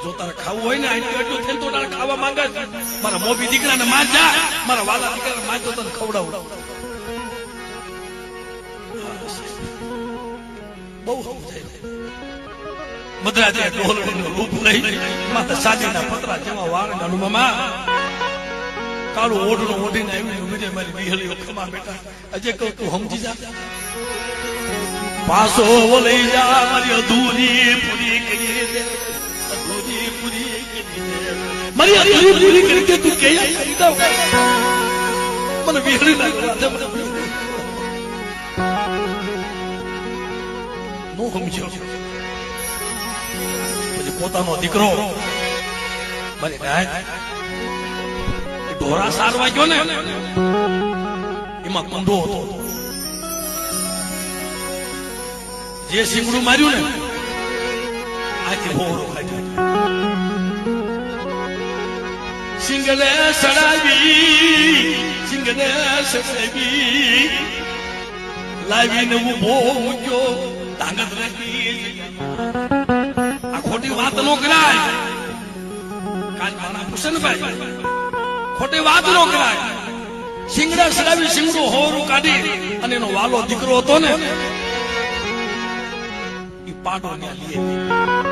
જો તારે ખાવું હોય ને એટલું થઈને તો તારે ખાવા માંગે છે મારા મોભી દીકરાને માર જા મારા વાલા દીકરાને માર તો તને ખવડાવું બહુ સમજાય મદ્રાજે ઢોલનું રૂપ લઈ માતા સાજીના પતરા જેવા વાળ ગાલુમાં કાળું ઓઢણું ઓઢીને આવી ઉભી મારી બિહલીઓ ખમા બેટા અજે કહું તું સમજી જા પાસો લઈ જા મારી અધૂરી પૂરી કરી દે અધૂરી પૂરી કરી દે મારી અધૂરી પૂરી કરી દે તું કે મને બિહલી લાગે નો સમજ્યો પછી પોતાનો દીકરો મારી ગાય ઢોરા સારવા ગયો ને એમાં કંડો હતો જે સિંગડું માર્યું ને આથી ભોરો કાઢ્યો સિંગને સડાવી લાવીને હું ભો મૂક્યો તાંગત રાખી આ ખોટી વાત નો કરાય કાલ મારા ભૂષણભાઈ ખોટી વાત નો કરાય સિંગડા સડાવી સિંગડું હોરું કાઢી અને એનો વાલો દીકરો હતો ને એ પાટો ત્યાં લઈ